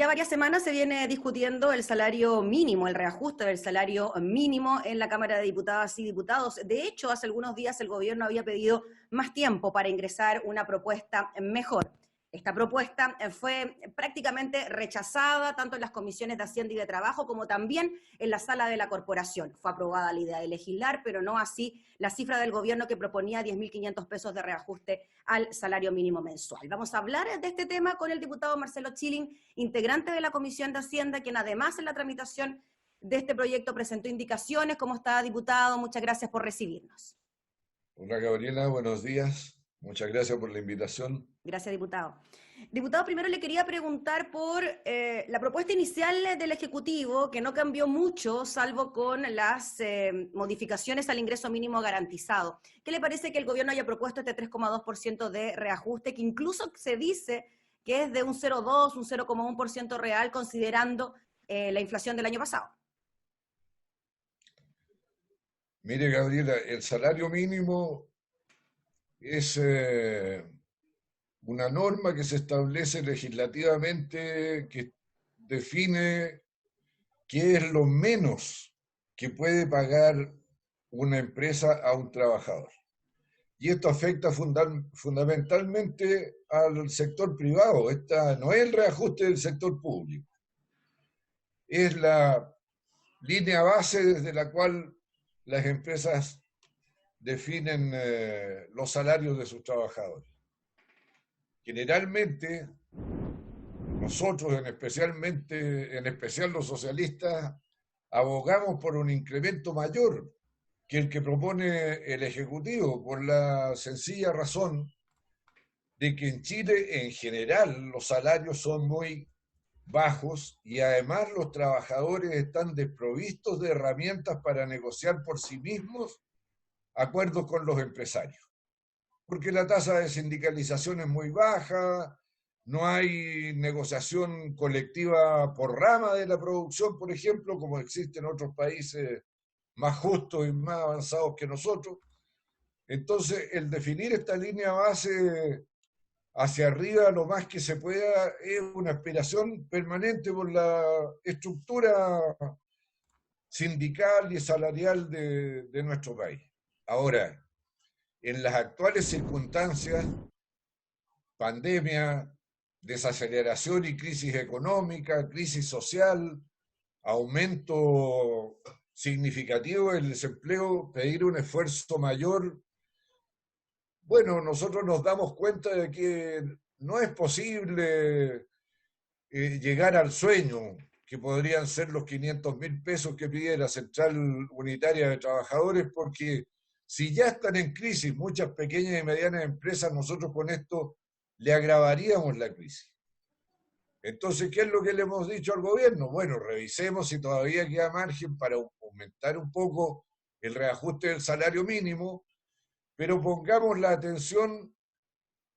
Ya varias semanas se viene discutiendo el salario mínimo, el reajuste del salario mínimo en la Cámara de Diputadas y Diputados. De hecho, hace algunos días el gobierno había pedido más tiempo para ingresar una propuesta mejor. Esta propuesta fue prácticamente rechazada tanto en las comisiones de Hacienda y de Trabajo como también en la sala de la Corporación. Fue aprobada la idea de legislar, pero no así la cifra del gobierno que proponía 10.500 pesos de reajuste al salario mínimo mensual. Vamos a hablar de este tema con el diputado Marcelo Chilling, integrante de la Comisión de Hacienda, quien además en la tramitación de este proyecto presentó indicaciones. ¿Cómo está, diputado? Muchas gracias por recibirnos. Hola Gabriela, buenos días. Muchas gracias por la invitación. Gracias, diputado. Diputado, primero le quería preguntar por la propuesta inicial del Ejecutivo, que no cambió mucho, salvo con las modificaciones al ingreso mínimo garantizado. ¿Qué le parece que el gobierno haya propuesto este 3,2% de reajuste, que incluso se dice que es de un 0,2, un 0,1% real, considerando la inflación del año pasado? Mire Gabriela, el salario mínimo es una norma que se establece legislativamente que define qué es lo menos que puede pagar una empresa a un trabajador. Y esto afecta fundamentalmente al sector privado. Esta no es el reajuste del sector público, es la línea base desde la cual las empresas definen los salarios de sus trabajadores. Generalmente, nosotros, en especial los socialistas, abogamos por un incremento mayor que el que propone el Ejecutivo, por la sencilla razón de que en Chile, en general, los salarios son muy bajos y además los trabajadores están desprovistos de herramientas para negociar por sí mismos acuerdos con los empresarios. Porque la tasa de sindicalización es muy baja, no hay negociación colectiva por rama de la producción, por ejemplo, como existe en otros países más justos y más avanzados que nosotros. Entonces, el definir esta línea base hacia arriba lo más que se pueda es una aspiración permanente por la estructura sindical y salarial de nuestro país. Ahora, en las actuales circunstancias, pandemia, desaceleración y crisis económica, crisis social, aumento significativo del desempleo, pedir un esfuerzo mayor. Bueno, nosotros nos damos cuenta de que no es posible llegar al sueño, que podrían ser los 500.000 pesos que pide la Central Unitaria de Trabajadores, porque si ya están en crisis muchas pequeñas y medianas empresas, nosotros con esto le agravaríamos la crisis. Entonces, ¿qué es lo que le hemos dicho al gobierno? Bueno, revisemos si todavía queda margen para aumentar un poco el reajuste del salario mínimo, pero pongamos la atención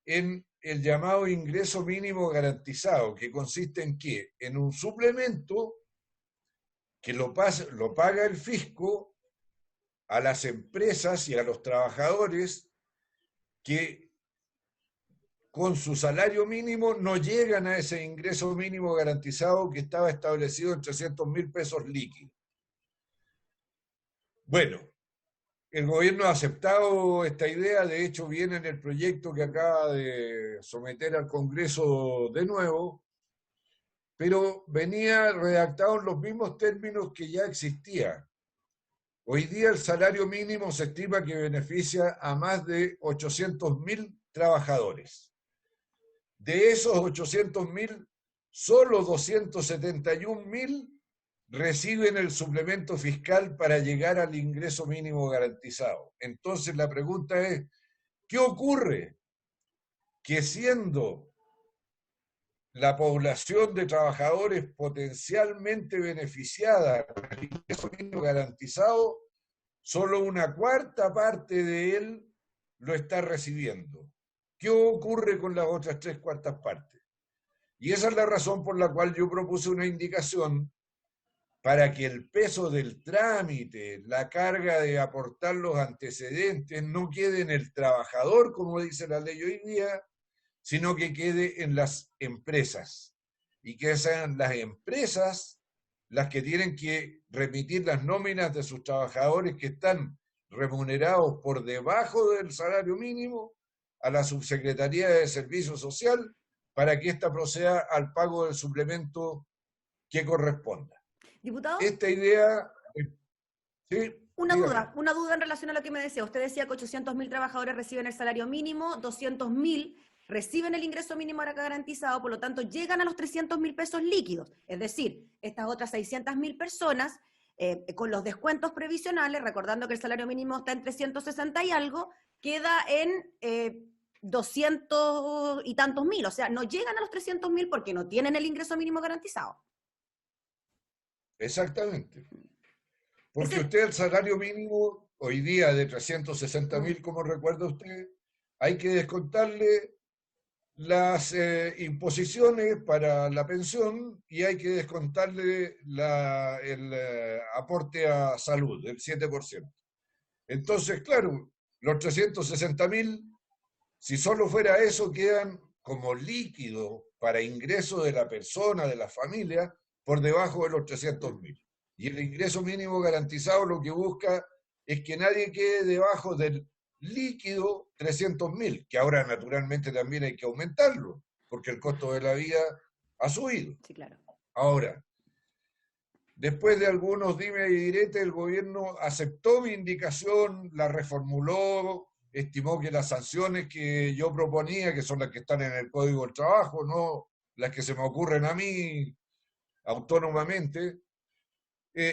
en el llamado ingreso mínimo garantizado, que consiste en qué? En un suplemento que lo paga el fisco a las empresas y a los trabajadores que con su salario mínimo no llegan a ese ingreso mínimo garantizado que estaba establecido en 300.000 pesos líquidos. Bueno, el gobierno ha aceptado esta idea, de hecho viene en el proyecto que acaba de someter al Congreso de nuevo, pero venía redactado en los mismos términos que ya existía. Hoy día el salario mínimo se estima que beneficia a más de 800.000 trabajadores. De esos 800.000, solo 271.000 reciben el suplemento fiscal para llegar al ingreso mínimo garantizado. Entonces la pregunta es, ¿qué ocurre? Que siendo la población de trabajadores potencialmente beneficiada con el ingreso mínimo garantizado, solo una cuarta parte de él lo está recibiendo. ¿Qué ocurre con las otras tres cuartas partes? Y esa es la razón por la cual yo propuse una indicación para que el peso del trámite, la carga de aportar los antecedentes, no quede en el trabajador, como dice la ley hoy día, sino que quede en las empresas. y que sean las empresas las que tienen que remitir las nóminas de sus trabajadores que están remunerados por debajo del salario mínimo a la Subsecretaría de Servicio Social para que ésta proceda al pago del suplemento que corresponda. Diputado, Esta idea, sí, dígame. una duda en relación a lo que me decía. Usted decía que 800.000 trabajadores reciben el salario mínimo, 200.000 reciben el ingreso mínimo ahora garantizado, por lo tanto llegan a los 300.000 pesos líquidos. Es decir, estas otras 600.000 personas, con los descuentos previsionales, recordando que el salario mínimo está en 360 y algo, queda en 200 y tantos mil. O sea, no llegan a los 300.000 porque no tienen el ingreso mínimo garantizado. Exactamente. Porque Ese, usted el salario mínimo hoy día de 360.000, como recuerda usted, hay que descontarle las imposiciones para la pensión y hay que descontarle el aporte a salud, el 7%. Entonces, claro, los 360.000, si solo fuera eso, quedan como líquido para ingreso de la persona, de la familia, por debajo de los 300.000. Y el ingreso mínimo garantizado lo que busca es que nadie quede debajo del líquido 300.000, que ahora naturalmente también hay que aumentarlo, porque el costo de la vida ha subido. sí, claro. Ahora, después de algunos dime y direte, el gobierno aceptó mi indicación, la reformuló, estimó que las sanciones que yo proponía, que son las que están en el Código del Trabajo, no las que se me ocurren a mí autónomamente,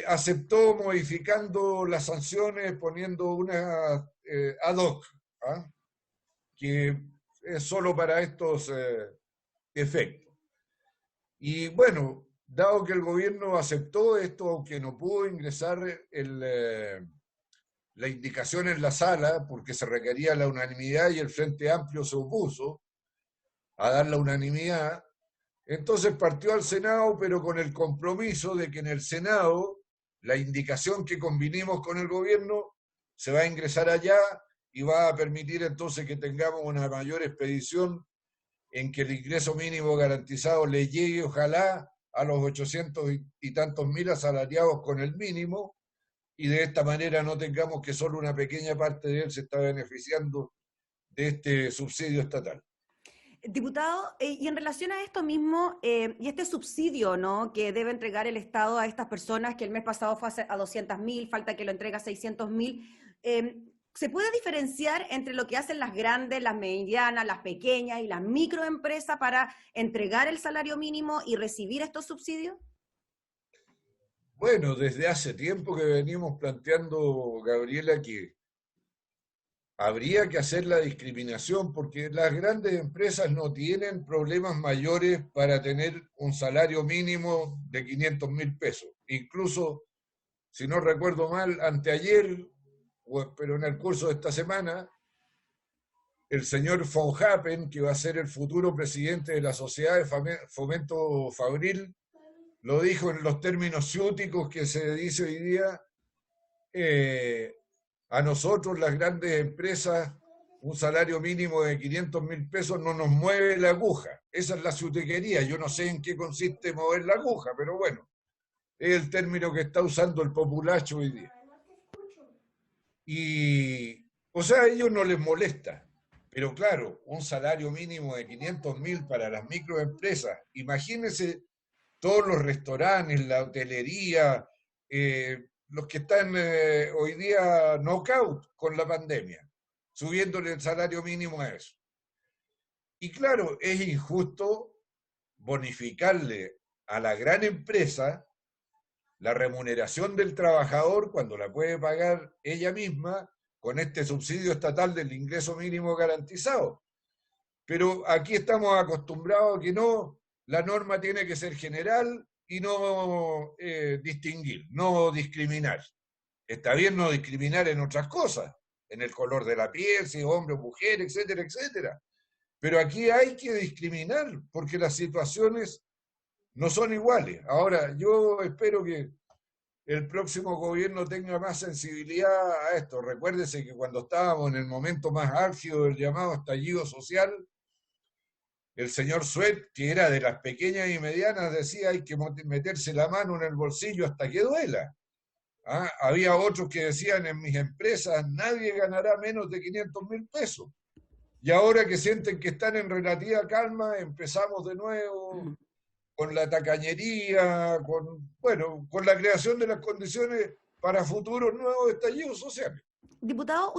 aceptó modificando las sanciones, poniendo una ad hoc, ¿ah? Que es solo para estos efectos. Y bueno, dado que el gobierno aceptó esto, aunque no pudo ingresar la indicación en la sala, porque se requería la unanimidad y el Frente Amplio se opuso a dar la unanimidad, entonces partió al Senado, pero con el compromiso de que en el Senado la indicación que convinimos con el gobierno se va a ingresar allá y va a permitir entonces que tengamos una mayor expedición en que el ingreso mínimo garantizado le llegue, ojalá, a los 800 y tantos mil asalariados con el mínimo, y de esta manera no tengamos que solo una pequeña parte de él se está beneficiando de este subsidio estatal. Diputado, y en relación a esto mismo, y este subsidio, ¿no?, que debe entregar el Estado a estas personas, que el mes pasado fue a 200.000, falta que lo entregue a 600.000, ¿se puede diferenciar entre lo que hacen las grandes, las medianas, las pequeñas y las microempresas para entregar el salario mínimo y recibir estos subsidios? Bueno, desde hace tiempo que venimos planteando, Gabriela, que habría que hacer la discriminación porque las grandes empresas no tienen problemas mayores para tener un salario mínimo de 500.000 pesos. Incluso, si no recuerdo mal, anteayer, pero en el curso de esta semana, el señor von Happen, que va a ser el futuro presidente de la Sociedad de Fomento Fabril, lo dijo en los términos ciúticos que se dice hoy día, a nosotros las grandes empresas un salario mínimo de 500.000 pesos no nos mueve la aguja. Esa es la ciutequería. Yo no sé en qué consiste mover la aguja, pero bueno, es el término que está usando el populacho hoy día. Y, o sea, a ellos no les molesta. Pero claro, un salario mínimo de 500.000 para las microempresas. Imagínense todos los restaurantes, la hotelería, los que están hoy día knockout con la pandemia, subiéndole el salario mínimo a eso. Y claro, es injusto bonificarle a la gran empresa la remuneración del trabajador cuando la puede pagar ella misma con este subsidio estatal del ingreso mínimo garantizado. Pero aquí estamos acostumbrados a que no, la norma tiene que ser general y no distinguir, no discriminar. Está bien no discriminar en otras cosas, en el color de la piel, si es hombre o mujer, etcétera, etcétera. Pero aquí hay que discriminar porque las situaciones no son iguales. Ahora, yo espero que el próximo gobierno tenga más sensibilidad a esto. Recuérdese que cuando estábamos en el momento más álgido del llamado estallido social, el señor Suet, que era de las pequeñas y medianas, decía hay que meterse la mano en el bolsillo hasta que duela. ¿Ah? Había otros que decían en mis empresas nadie ganará menos de 500.000 pesos. Y ahora que sienten que están en relativa calma, empezamos de nuevo con la tacañería, bueno, con la creación de las condiciones para futuros nuevos estallidos sociales. Diputado,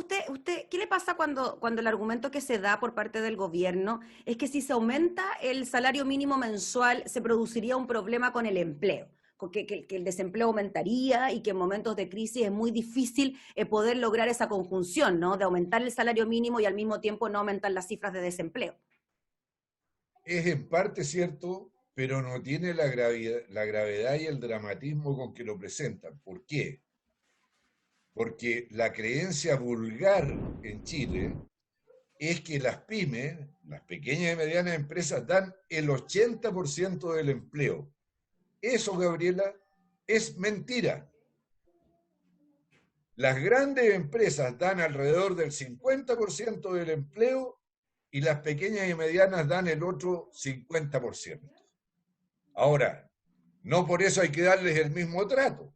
¿qué le pasa cuando el argumento que se da por parte del gobierno es que si se aumenta el salario mínimo mensual se produciría un problema con el empleo? Que el desempleo aumentaría y que en momentos de crisis es muy difícil poder lograr esa conjunción, ¿no? De aumentar el salario mínimo y al mismo tiempo no aumentar las cifras de desempleo. Es en parte cierto, pero no tiene la gravedad y el dramatismo con que lo presentan. ¿Por qué? Porque la creencia vulgar en Chile es que las pymes, las pequeñas y medianas empresas, dan el 80% del empleo. Eso, Gabriela, es mentira. Las grandes empresas dan alrededor del 50% del empleo y las pequeñas y medianas dan el otro 50%. Ahora, no por eso hay que darles el mismo trato.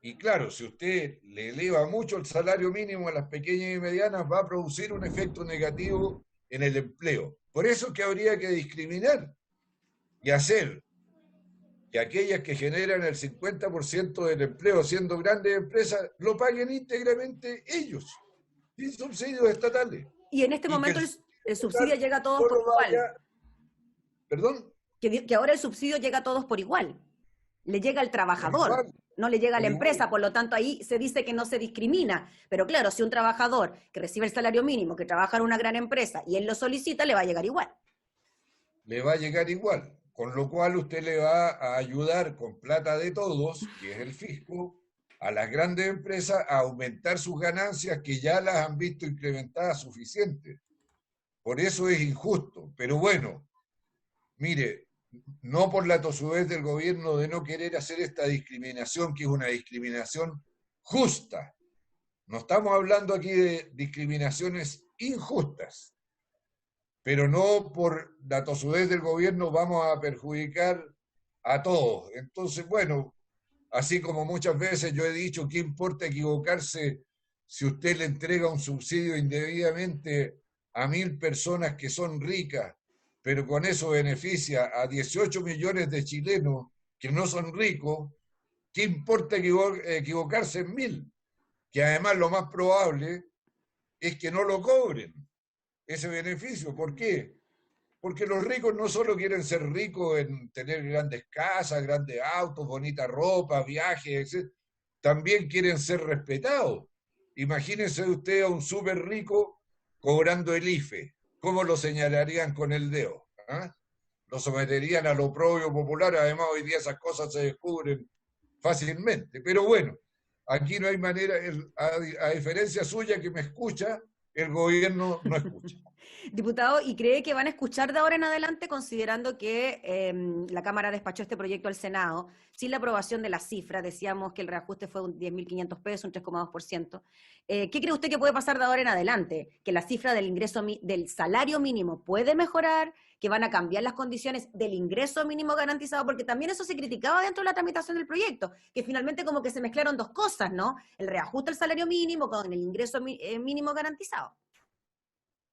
Y claro, si usted le eleva mucho el salario mínimo a las pequeñas y medianas, va a producir un efecto negativo en el empleo. Por eso es que habría que discriminar y hacer que aquellas que generan el 50% del empleo siendo grandes empresas, lo paguen íntegramente ellos, sin subsidios estatales. Y en este Y que momento el subsidio llega a todos por solo igual. vaya, perdón, Que ahora el subsidio llega a todos por igual. Le llega al por trabajador, igual, no le llega a por la igual. empresa, por lo tanto ahí se dice que no se discrimina. Pero claro, si un trabajador que recibe el salario mínimo, que trabaja en una gran empresa y él lo solicita, le va a llegar igual. Le va a llegar igual. Con lo cual usted le va a ayudar con plata de todos, que es el fisco, a las grandes empresas a aumentar sus ganancias que ya las han visto incrementadas suficientes. Por eso es injusto. Pero bueno, mire, no por la tosudez del gobierno de no querer hacer esta discriminación, que es una discriminación justa. No estamos hablando aquí de discriminaciones injustas, pero no por la tosudez del gobierno vamos a perjudicar a todos. Entonces, bueno, así como muchas veces yo he dicho, ¿qué importa equivocarse si usted le entrega un subsidio indebidamente a 1.000 personas que son ricas, pero con eso beneficia a 18 millones de chilenos que no son ricos? ¿Qué importa equivocarse en 1.000? Que además lo más probable es que no lo cobren ese beneficio. ¿Por qué? Porque los ricos no solo quieren ser ricos en tener grandes casas, grandes autos, bonita ropa, viajes, etc. También quieren ser respetados. Imagínense usted a un súper rico cobrando el IFE. ¿Cómo lo señalarían con el dedo? ¿Ah? Lo someterían a lo oprobio popular. Además, hoy día esas cosas se descubren fácilmente. Pero bueno, aquí no hay manera, a diferencia suya que me escucha, el gobierno no escucha. Diputado, ¿y cree que van a escuchar de ahora en adelante, considerando que la Cámara despachó este proyecto al Senado sin la aprobación de las cifras? Decíamos que el reajuste fue un 10.500 pesos, un 3,2%. ¿Qué cree usted que puede pasar de ahora en adelante? ¿Que la cifra del ingreso del salario mínimo puede mejorar? ¿Que van a cambiar las condiciones del ingreso mínimo garantizado? Porque también eso se criticaba dentro de la tramitación del proyecto, que finalmente como que se mezclaron dos cosas, ¿no? El reajuste al salario mínimo con el ingreso mínimo garantizado.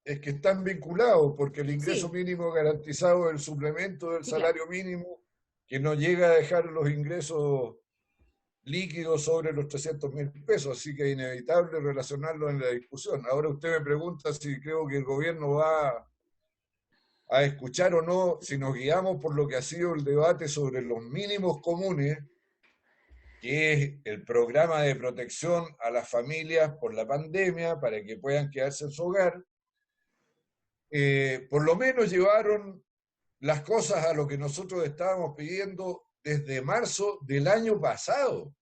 Es que están vinculados, porque el ingreso Sí, mínimo garantizado es el suplemento del sí, claro. salario mínimo que no llega a dejar los ingresos líquidos sobre los 300.000 pesos, así que es inevitable relacionarlo en la discusión. Ahora usted me pregunta si creo que el gobierno va a escuchar o no, si nos guiamos por lo que ha sido el debate sobre los mínimos comunes, que es el programa de protección a las familias por la pandemia para que puedan quedarse en su hogar. Por lo menos llevaron las cosas a lo que nosotros estábamos pidiendo desde marzo del año pasado.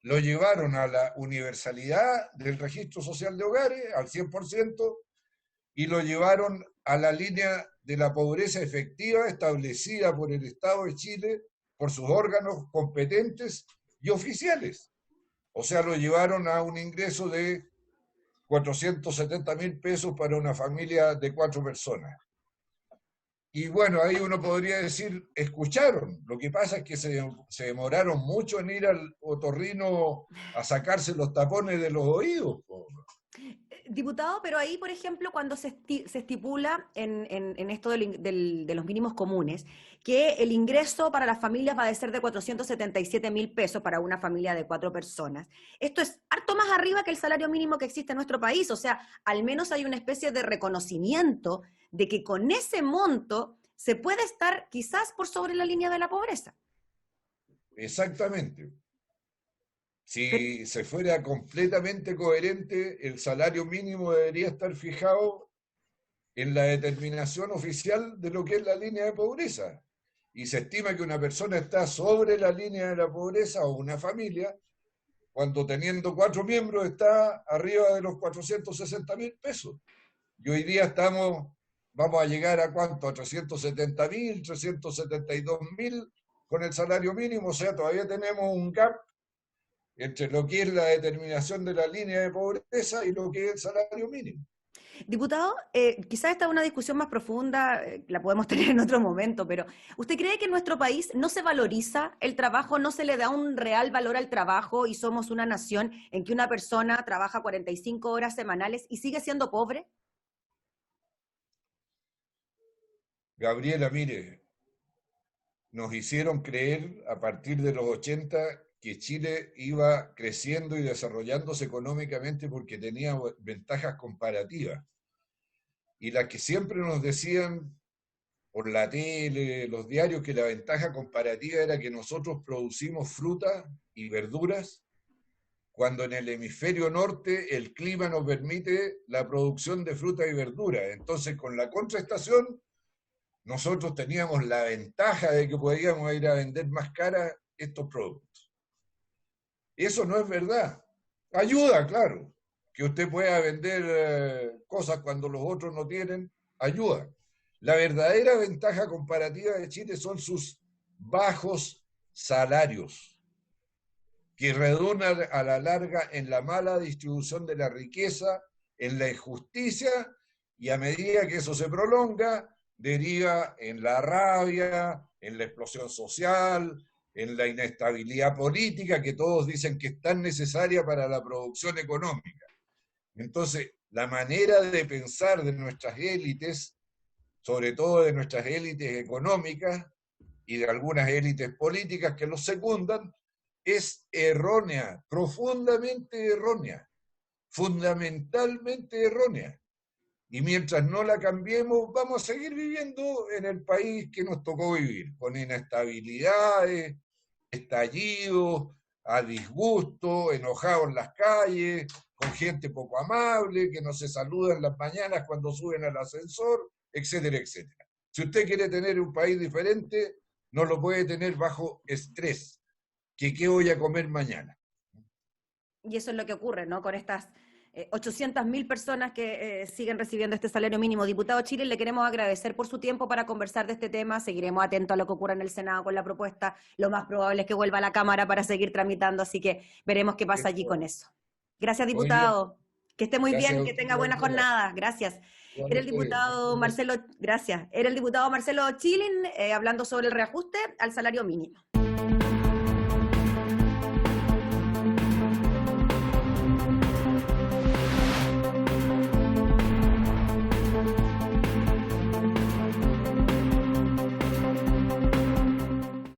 Lo llevaron a la universalidad del registro social de hogares, al 100%, y lo llevaron a la línea de la pobreza efectiva establecida por el Estado de Chile, por sus órganos competentes y oficiales. O sea, lo llevaron a un ingreso de 470.000 pesos para una familia de 4 personas. Y bueno, ahí uno podría decir, escucharon. Lo que pasa es que se demoraron mucho en ir al otorrino a sacarse los tapones de los oídos. Po. Diputado, pero ahí, por ejemplo, cuando se estipula en esto de los mínimos comunes, que el ingreso para las familias va a ser de 477.000 pesos para una familia de 4 personas. Esto es harto más arriba que el salario mínimo que existe en nuestro país. O sea, al menos hay una especie de reconocimiento de que con ese monto se puede estar quizás por sobre la línea de la pobreza. Exactamente. Pero, Si se fuera completamente coherente, el salario mínimo debería estar fijado en la determinación oficial de lo que es la línea de pobreza. Y se estima que una persona está sobre la línea de la pobreza o una familia cuando teniendo 4 miembros está arriba de los 460.000 pesos. Y hoy día vamos a llegar a cuánto, a 370.000, 372.000 con el salario mínimo, o sea, todavía tenemos un gap entre lo que es la determinación de la línea de pobreza y lo que es el salario mínimo. diputado, quizás esta es una discusión más profunda, la podemos tener en otro momento, pero ¿usted cree que en nuestro país no se valoriza el trabajo, no se le da un real valor al trabajo y somos una nación en que una persona trabaja 45 horas semanales y sigue siendo pobre? Gabriela, mire, nos hicieron creer a partir de los 80 que Chile iba creciendo y desarrollándose económicamente porque tenía ventajas comparativas. Y las que siempre nos decían por la tele, los diarios, que la ventaja comparativa era que nosotros producimos frutas y verduras, cuando en el hemisferio norte el clima nos permite la producción de frutas y verduras. Entonces, con la contraestación, nosotros teníamos la ventaja de que podíamos ir a vender más cara estos productos. Eso no es verdad. Ayuda, claro, que usted pueda vender cosas cuando los otros no tienen, ayuda. La verdadera ventaja comparativa de Chile son sus bajos salarios, que redundan a la larga en la mala distribución de la riqueza, en la injusticia, y a medida que eso se prolonga, deriva en la rabia, en la explosión social, en la inestabilidad política, que todos dicen que es tan necesaria para la producción económica. Entonces, la manera de pensar de nuestras élites, sobre todo de nuestras élites económicas y de algunas élites políticas que los secundan, es errónea, profundamente errónea, fundamentalmente errónea. Y mientras no la cambiemos, vamos a seguir viviendo en el país que nos tocó vivir, con inestabilidades, estallidos, a disgusto, enojados en las calles, con gente poco amable, que no se saluda en las mañanas cuando suben al ascensor, etcétera, etcétera. Si usted quiere tener un país diferente, no lo puede tener bajo estrés. Que qué voy a comer mañana. Y eso es lo que ocurre, ¿no? Con estas 800.000 personas que siguen recibiendo este salario mínimo. Diputado Chile, le queremos agradecer por su tiempo para conversar de este tema. Seguiremos atentos a lo que ocurra en el Senado con la propuesta. Lo más probable es que vuelva a la Cámara para seguir tramitando, así que veremos qué pasa allí con eso. Gracias, Muy bien, diputado. Que esté muy gracias a bien, que usted, tenga buena jornada. Gracias. Era el diputado Marcelo, gracias. Era el diputado Marcelo Chilin hablando sobre el reajuste al salario mínimo.